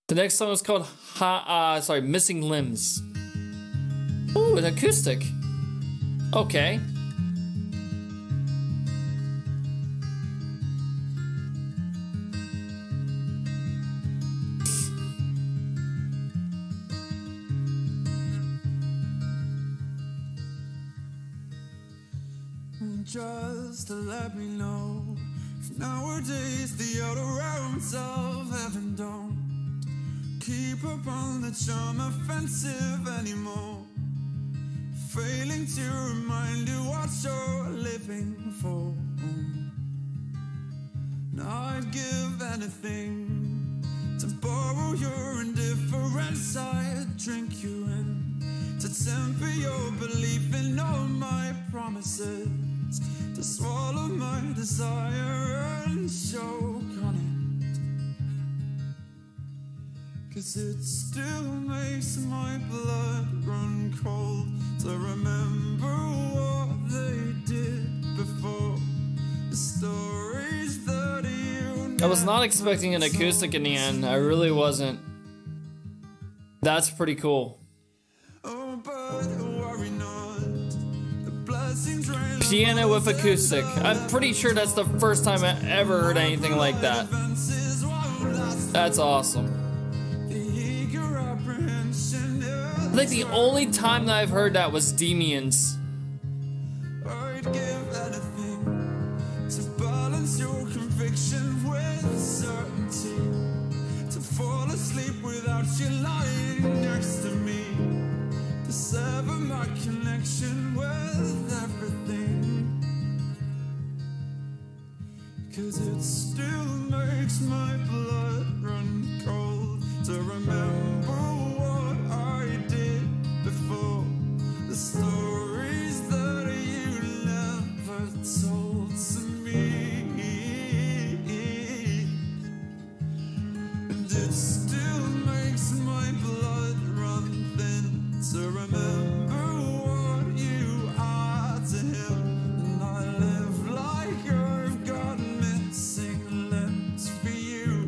The next song is called Missing Limbs. Ooh, an acoustic. Okay. Just to let me know, nowadays the outer realms of heaven don't keep up on the charm offensive anymore, failing to remind you what you're living for. Now I'd give anything to borrow your indifference. I'd drink you in to temper your belief in all my promises, to swallow my desire and choke on it, 'cause it still makes my blood run cold to remember what they did before, the stories that you I was not expecting an acoustic in the end. I really wasn't. That's pretty cool. Oh, but worry not, the blessings rain Piano with acoustic. I'm pretty sure that's the first time I ever heard anything like that. That's awesome. I think the only time that I've heard that was Demian's. I'd give anything to balance your conviction with certainty, to fall asleep without you lying next to me, to sever my connection with everything, 'cause it still makes my blood run cold to remember what I did before, the stories that you never told to me, and it still makes my blood run thin to remember what you are to him, and I live like I've got missing limbs for you.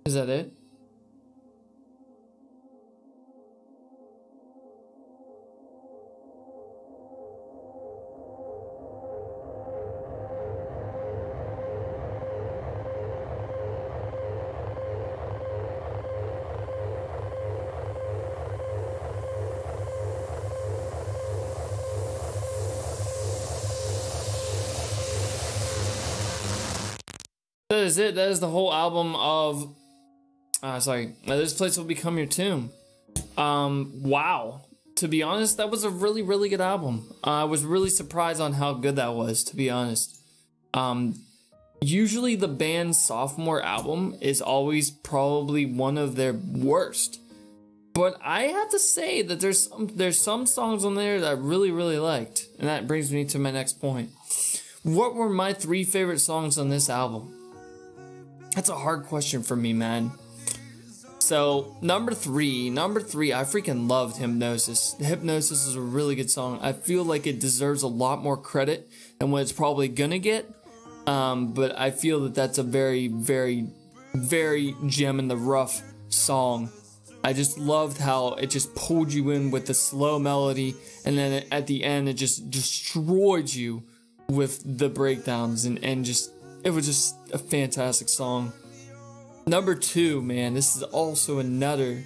Is that it? That is it. That is the whole album of This Place Will Become Your Tomb. Wow. To be honest, that was a really, really good album. I was really surprised on how good that was, to be honest. Usually the band's sophomore album is always probably one of their worst. But I have to say that there's some songs on there that I really, really liked. And that brings me to my next point. What were my 3 favorite songs on this album? That's a hard question for me, man. So, number three, I freaking loved Hypnosis. Hypnosis is a really good song. I feel like it deserves a lot more credit than what it's probably gonna get. But I feel that that's a very, very, very gem in the rough song. I just loved how it just pulled you in with the slow melody, and then at the end it just destroyed you with the breakdowns, and just, it was just a fantastic song. Number 2, man, this is also another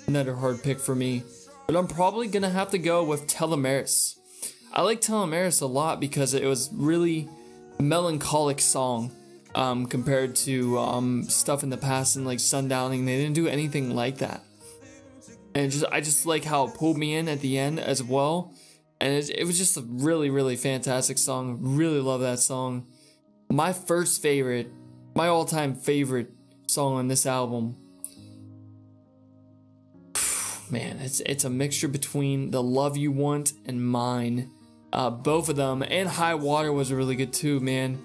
hard pick for me, but I'm probably gonna have to go with Telemaris. I like Telemaris a lot because it was really melancholic song compared to stuff in the past, and like Sundowning. They didn't do anything like that, and I just like how it pulled me in at the end as well. And it was just a really, really fantastic song. Really love that song. My all-time favorite song on this album. man, it's a mixture between The Love You Want and Mine. Both of them, and High Water was really good too, man.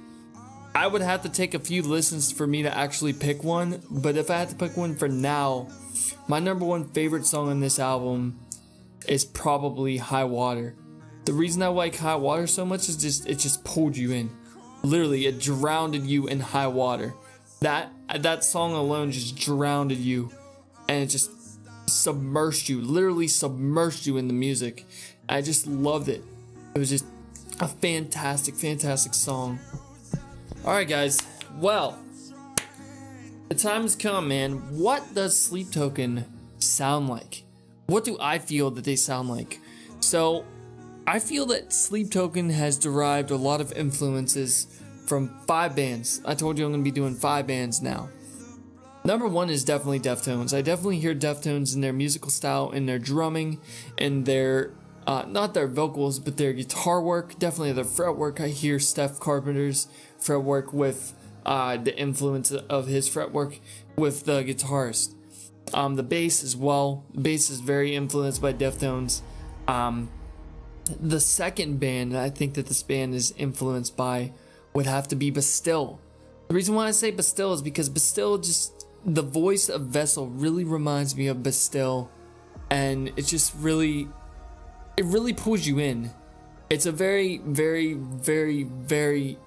I would have to take a few listens for me to actually pick one, but if I had to pick one for now, my number one favorite song on this album is probably High Water. The reason I like High Water so much is it just pulled you in. Literally, it drowned you in High Water. That song alone just drowned you, and it just submerged you, literally submerged you in the music. I just loved it. It was just a fantastic, fantastic song. Alright guys, well, the time has come, man. What does Sleep Token sound like? What do I feel that they sound like? So, I feel that Sleep Token has derived a lot of influences from 5 bands. I told you I'm going to be doing 5 bands now. Number 1 is definitely Deftones. I definitely hear Deftones in their musical style, in their drumming, and their, not their vocals, but their guitar work, definitely their fretwork. I hear Steph Carpenter's fretwork with the influence of his fretwork with the guitarist. The bass as well. The bass is very influenced by Deftones. The second band I think that this band is influenced by would have to be Bastille. The reason why I say Bastille is because Bastille just, the voice of Vessel really reminds me of Bastille, and it just really, it really pulls you in. It's a very, very, very, very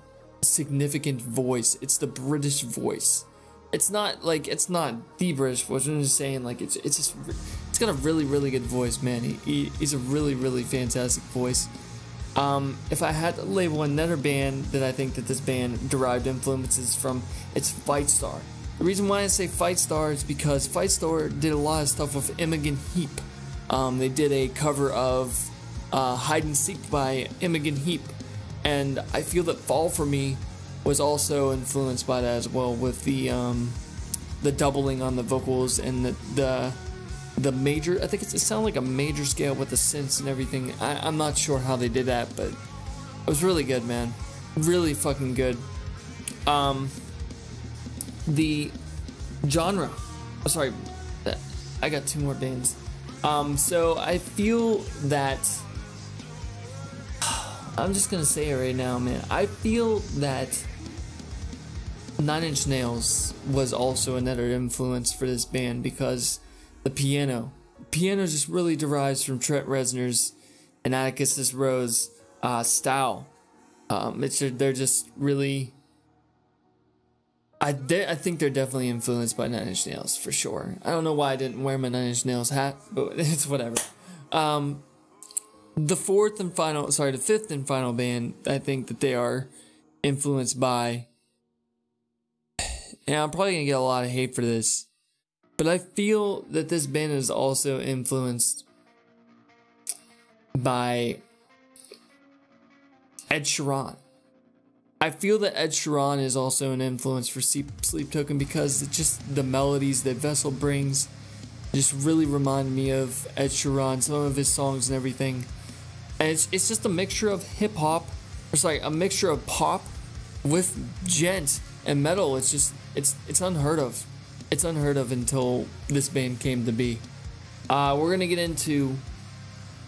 significant voice. It's the British voice. It's not like, it's not the British voice. I'm just saying, like, it's just, it's got a really, really good voice, man. He's a really, really fantastic voice. If I had to label another band that I think that this band derived influences from, it's Fight Star. The reason why I say Fight Star is because Fight Star did a lot of stuff with Imogen Heap. They did a cover of Hide and Seek by Imogen Heap, and I feel that Fall For Me was also influenced by that as well, with the doubling on the vocals and the major, I think it sounded like a major scale with the synths and everything. I'm not sure how they did that, but it was really good, man. Really fucking good. The genre, oh, sorry, I got 2 more bands. So I feel that, I'm just gonna say it right now, man. I feel that 9 Inch Nails was also another influence for this band, because the piano just really derives from Trent Reznor's and Atticus Ross's style. They're just really, I think they're definitely influenced by 9 Inch Nails for sure. I don't know why I didn't wear my 9 Inch Nails hat, but it's whatever. The fifth and final band I think that they are influenced by, and I'm probably gonna get a lot of hate for this, but I feel that this band is also influenced by Ed Sheeran. I feel that Ed Sheeran is also an influence for Sleep Token, because it's just the melodies that Vessel brings just really remind me of Ed Sheeran, some of his songs and everything. And it's just a mixture of hip hop, a mixture of pop with gent and metal. It's just, it's unheard of. It's unheard of until this band came to be. We're gonna get into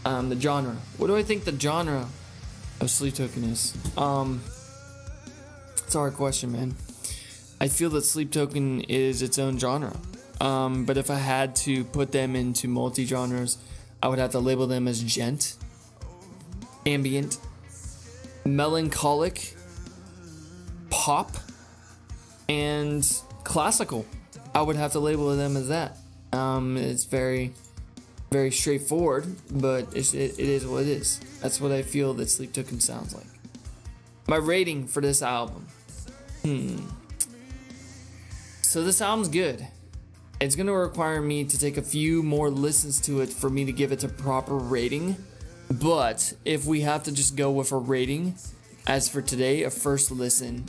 the genre. What do I think the genre of Sleep Token is? It's a hard question, man. I feel that Sleep Token is its own genre. But if I had to put them into multi-genres, I would have to label them as gent, ambient, melancholic, pop, and classical. I would have to label them as that. It's very, very straightforward, but it is what it is. That's what I feel that Sleep Token sounds like. My rating for this album. So this album's good. It's gonna require me to take a few more listens to it for me to give it a proper rating. But if we have to just go with a rating, as for today, a first listen,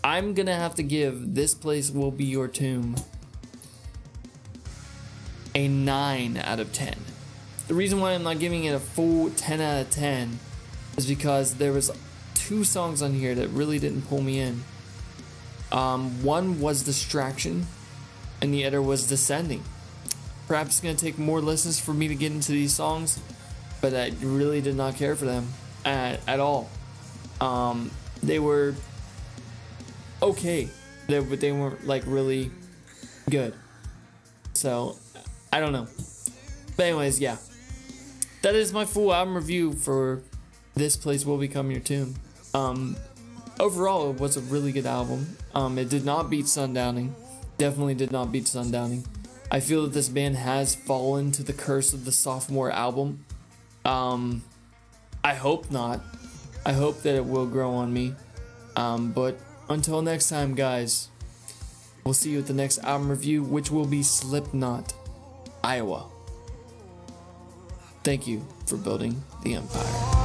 I'm gonna have to give This Place Will Be Your Tomb a 9 out of 10. The reason why I'm not giving it a full 10 out of 10 is because there was 2 songs on here that really didn't pull me in. One was Distraction, and the other was Descending. Perhaps it's going to take more listens for me to get into these songs, but I really did not care for them at all. They were okay, but they weren't like really good. So I don't know. But anyways, yeah, that is my full album review for This Place Will Become Your Tomb. Overall, it was a really good album. It did not beat Sundowning. Definitely did not beat Sundowning. I feel that this band has fallen to the curse of the sophomore album. I hope not. I hope that it will grow on me. But until next time, guys, we'll see you at the next album review, which will be Slipknot, Iowa. Thank you for building the empire.